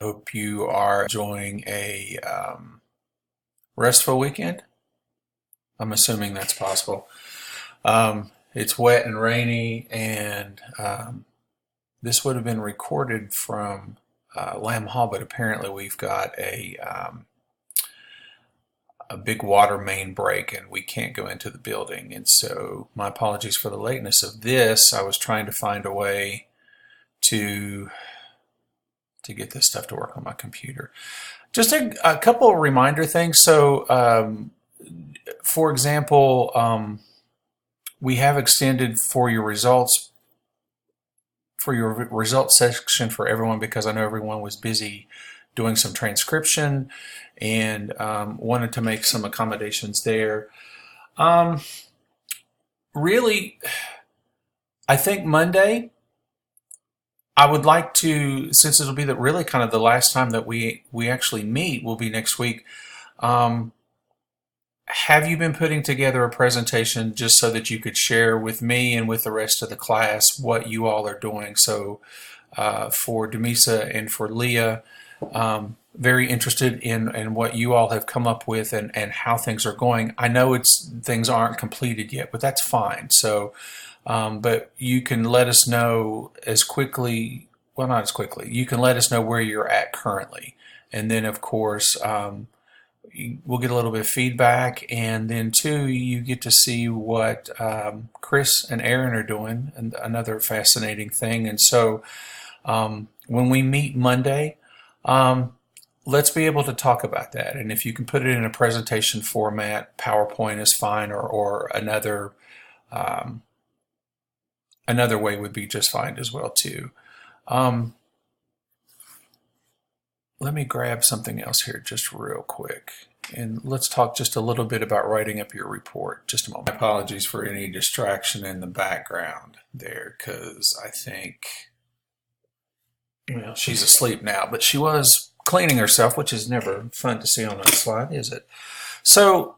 Hope you are enjoying a restful weekend. I'm assuming that's possible. It's wet and rainy, and this would have been recorded from Lamb Hall, but apparently we've got a big water main break, and we can't go into the building. And so, my apologies for the lateness of this. I was trying to find a way to get this stuff to work on my computer. Just a couple of reminder things. So, for example, we have extended for your results section for everyone, because I know everyone was busy doing some transcription and wanted to make some accommodations there. Really, I think Monday, I would like to, since it'll be really kind of the last time that we actually meet, will be next week. Have you been putting together a presentation just so that you could share with me and with the rest of the class what you all are doing? So for Demisa and for Leah, very interested in what you all have come up with and how things are going. I know things aren't completed yet, but that's fine. So, but you can let us know as quickly, well, not as quickly, you can let us know where you're at currently. And then, of course, we'll get a little bit of feedback, and then too, you get to see what Chris and Aaron are doing, and another fascinating thing. And so when we meet Monday, let's be able to talk about that. And if you can put it in a presentation format, PowerPoint is fine, or another way would be just fine as well too. Let me grab something else here just real quick, and let's talk just a little bit about writing up your report. Just a moment. Apologies for any distraction in the background there, because I think, well, she's asleep now, but she was cleaning herself, which is never fun to see on a slide, is it? So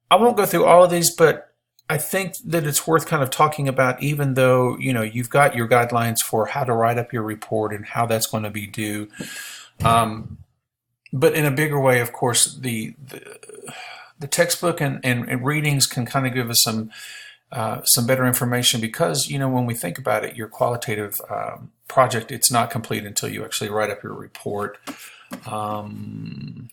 I won't go through all of these, but I think that it's worth kind of talking about, even though, you know, you've got your guidelines for how to write up your report and how that's going to be due. But in a bigger way, of course, the textbook and readings can kind of give us some better information, because, you know, when we think about it, your qualitative project, it's not complete until you actually write up your report. And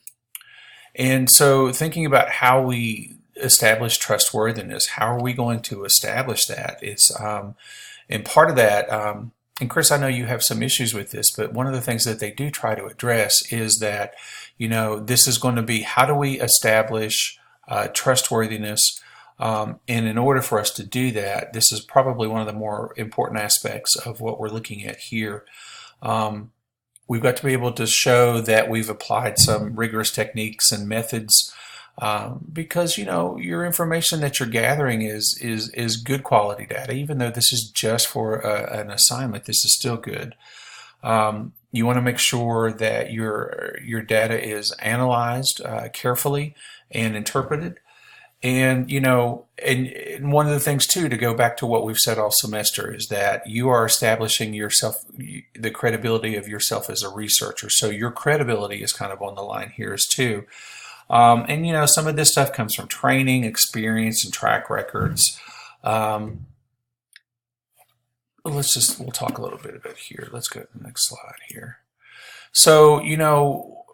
so thinking about how we establish trustworthiness, how are we going to establish that? It's and part of that, and Chris, I know you have some issues with this, but one of the things that they do try to address is that, you know, this is going to be, how do we establish trustworthiness? And in order for us to do that, this is probably one of the more important aspects of what we're looking at here. We've got to be able to show that we've applied some rigorous techniques and methods, because, you know, your information that you're gathering is good quality data. Even though this is just for an assignment, this is still good. You want to make sure that your data is analyzed carefully and interpreted. And, you know, and one of the things too, to go back to what we've said all semester, is that you are establishing yourself, the credibility of yourself as a researcher. So your credibility is kind of on the line here as too. And, you know, some of this stuff comes from training, experience, and track records. We'll talk a little bit about here. Let's go to the next slide here. So, you know,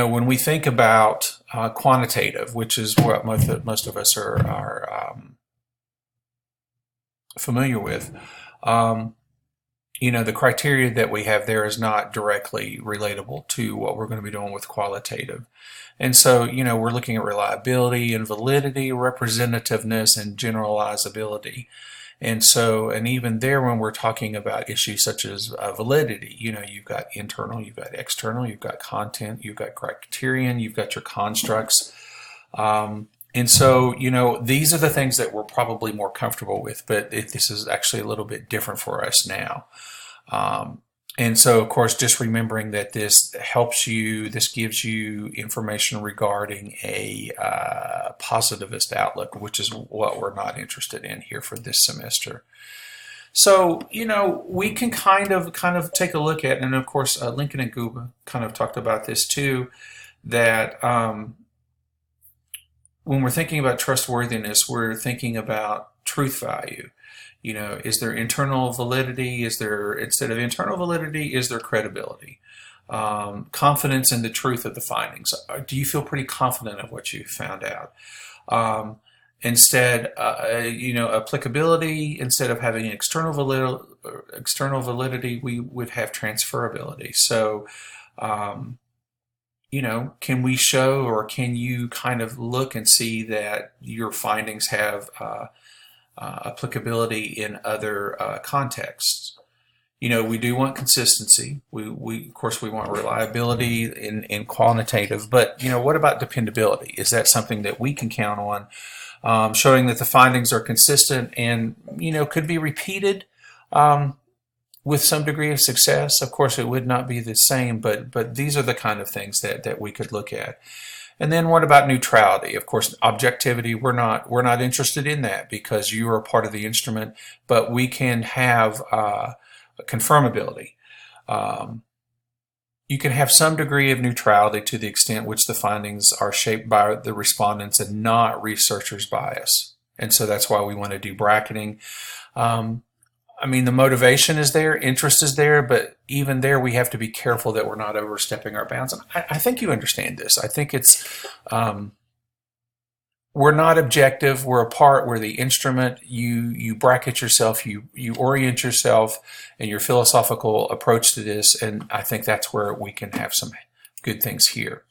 when we think about quantitative, which is what most of us are familiar with, you know, the criteria that we have there is not directly relatable to what we're going to be doing with qualitative. And so, you know, we're looking at reliability and validity, representativeness, and generalizability. And so, and even there, when we're talking about issues such as validity, you know, you've got internal, you've got external, you've got content, you've got criterion, you've got your constructs. And so, you know, these are the things that we're probably more comfortable with, but this is actually a little bit different for us now. And so, of course, just remembering that this gives you information regarding a positivist outlook, which is what we're not interested in here for this semester. So, we can kind of take a look at, and of course, Lincoln and Guba kind of talked about this too, that when we're thinking about trustworthiness, we're thinking about truth value. Is there internal validity? Is there, instead of internal validity, is there credibility? Confidence in the truth of the findings. Do you feel pretty confident of what you found out? Um, Instead, applicability, instead of having external validity, we would have transferability. So, um, can we show, or can you kind of look and see that your findings have applicability in other contexts? We do want consistency. We of course, we want reliability in quantitative, but what about dependability? Is that something that we can count on, showing that the findings are consistent and could be repeated with some degree of success? Of course, it would not be the same, but these are the kind of things that we could look at. And then what about neutrality? Of course, objectivity, we're not interested in that because you are a part of the instrument, but we can have confirmability. You can have some degree of neutrality to the extent which the findings are shaped by the respondents and not researchers' bias. And so that's why we want to do bracketing. The motivation is there, interest is there, but even there we have to be careful that we're not overstepping our bounds. And I think you understand this. I think it's, we're not objective. We're the instrument. You bracket yourself, you orient yourself and your philosophical approach to this. And I think that's where we can have some good things here.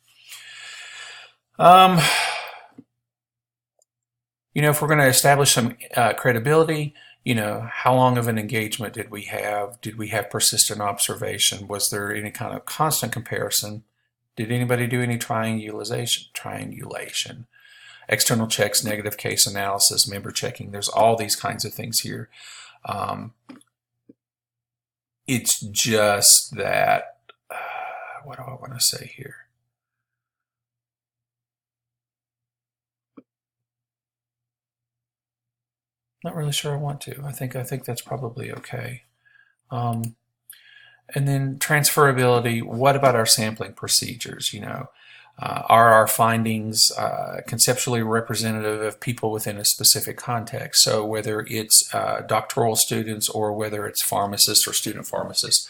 If we're going to establish some credibility, how long of an engagement did we have? Did we have persistent observation? Was there any kind of constant comparison? Did anybody do any triangulation? External checks, negative case analysis, member checking. There's all these kinds of things here. It's just that, what do I want to say here? Not really sure I want to. I think that's probably okay. And then transferability. What about our sampling procedures? Are our findings conceptually representative of people within a specific context? So whether it's doctoral students or whether it's pharmacists or student pharmacists.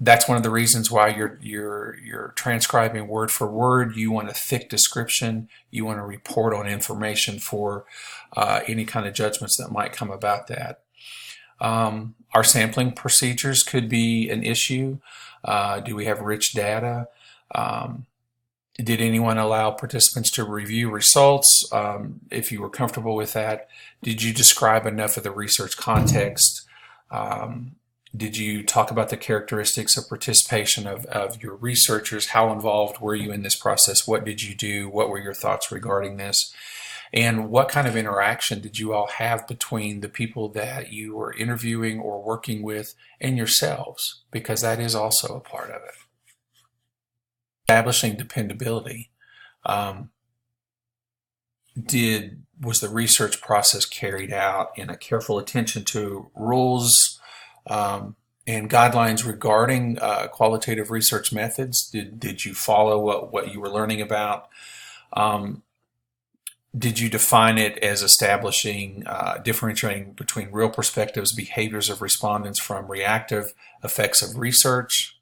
That's one of the reasons why you're transcribing word for word. You want a thick description. You want to report on information for any kind of judgments that might come about that. Our sampling procedures could be an issue. Do we have rich data? Did anyone allow participants to review results? If you were comfortable with that, did you describe enough of the research context? Did you talk about the characteristics of participation of your researchers? How involved were you in this process? What did you do? What were your thoughts regarding this? And what kind of interaction did you all have between the people that you were interviewing or working with and yourselves? Because that is also a part of it. Establishing dependability. Was the research process carried out in a careful attention to rules and guidelines regarding qualitative research methods? Did you follow what you were learning about? Did you define it as establishing, differentiating between real perspectives, behaviors of respondents from reactive effects of research?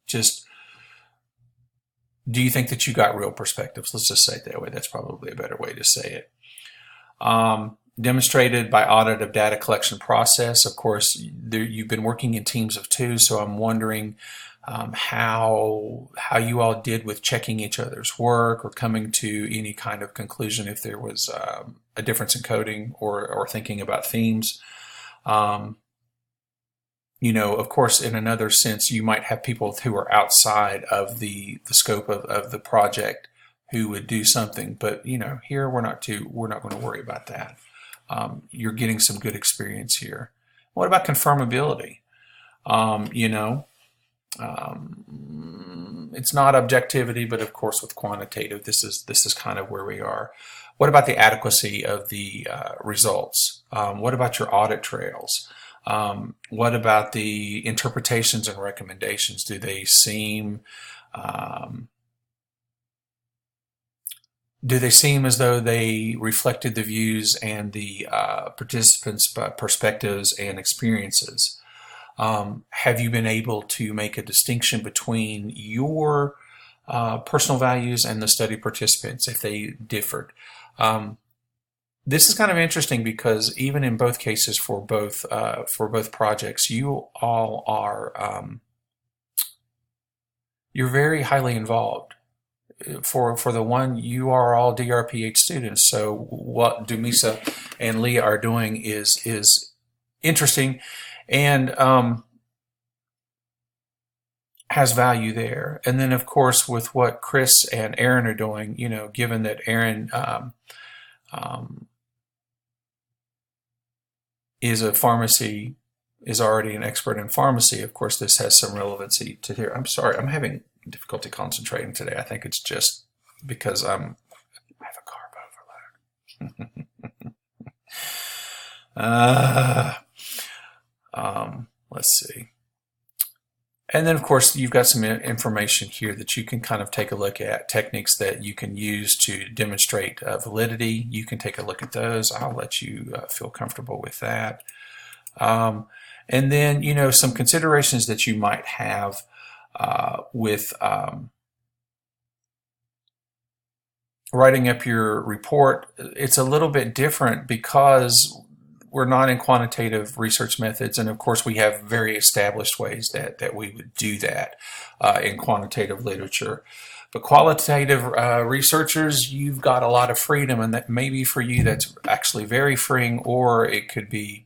Just, do you think that you got real perspectives? Let's just say it that way. That's probably a better way to say it. Demonstrated by audit of data collection process. Of course, you've been working in teams of two, so I'm wondering how you all did with checking each other's work or coming to any kind of conclusion if there was a difference in coding or thinking about themes. Of course, in another sense, you might have people who are outside of the scope of the project who would do something, but here we're not going to worry about that. You're getting some good experience here. What about confirmability? It's not objectivity, but of course with quantitative, this is kind of where we are. What about the adequacy of the results? What about your audit trails? What about the interpretations and recommendations? Um, do they seem as though they reflected the views and the participants' perspectives and experiences? Have you been able to make a distinction between your personal values and the study participants if they differed? This is kind of interesting because even in both cases for both projects, you all are you're very highly involved. For the one, you are all DRPH students. So what Dumisa and Leah are doing is interesting, and has value there. And then of course with what Chris and Aaron are doing, given that Aaron is already an expert in pharmacy, of course this has some relevancy to here. I'm sorry, I'm having difficulty concentrating today. I think it's just because I have a carb overload. Let's see. And then, of course, you've got some information here that you can kind of take a look at, techniques that you can use to demonstrate validity. You can take a look at those. I'll let you feel comfortable with that. And then, some considerations that you might have with writing up your report. It's a little bit different because we're not in quantitative research methods, and of course we have very established ways that we would do that in quantitative literature. But qualitative researchers, you've got a lot of freedom, and that maybe for you that's actually very freeing, or it could be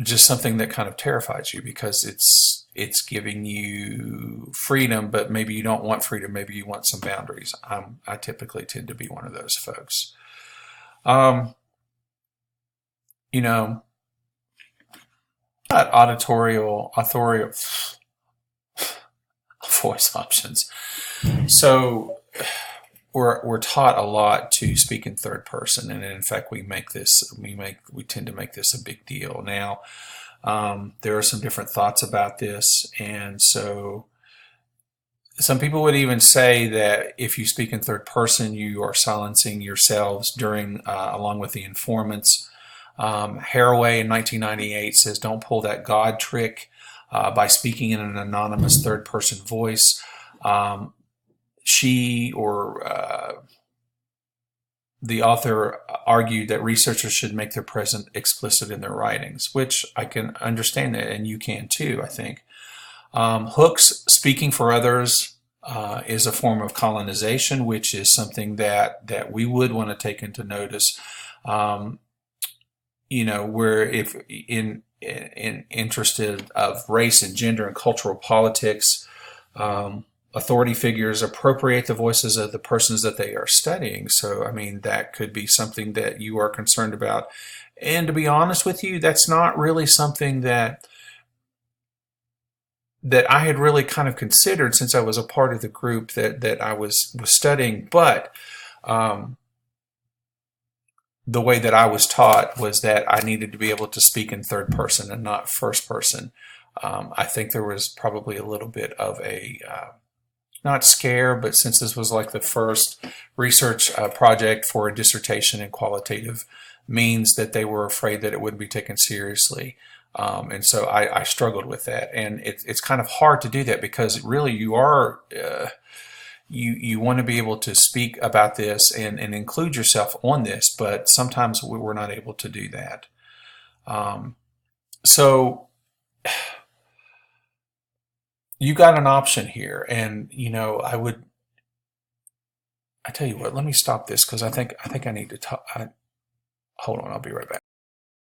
just something that kind of terrifies you because it's giving you freedom, but maybe you don't want freedom. Maybe you want some boundaries. I typically tend to be one of those folks. Authorial voice options. So we're taught a lot to speak in third person, and in fact we tend to make this a big deal. Now there are some different thoughts about this, and so some people would even say that if you speak in third person, you are silencing yourselves along with the informants. Haraway in 1998 says, "Don't pull that God trick by speaking in an anonymous third-person voice." She or the author argued that researchers should make their present explicit in their writings, which I can understand that, and you can too, I think. Hooks, speaking for others, is a form of colonization, which is something that we would want to take into notice. Where if in interested of race and gender and cultural politics, authority figures appropriate the voices of the persons that they are studying. So, I mean, that could be something that you are concerned about. And to be honest with you, that's not really something that I had really kind of considered since I was a part of the group that I was studying. But the way that I was taught was that I needed to be able to speak in third person and not first person. I think there was probably a little bit of a, not scare, but since this was like the first research project for a dissertation in qualitative means, that they were afraid that it wouldn't be taken seriously. And so I struggled with that. And it's kind of hard to do that because really you are... You want to be able to speak about this and include yourself on this, but sometimes we're not able to do that. So you got an option here, and I tell you what, let me stop this because I think I need to talk. Hold on, I'll be right back.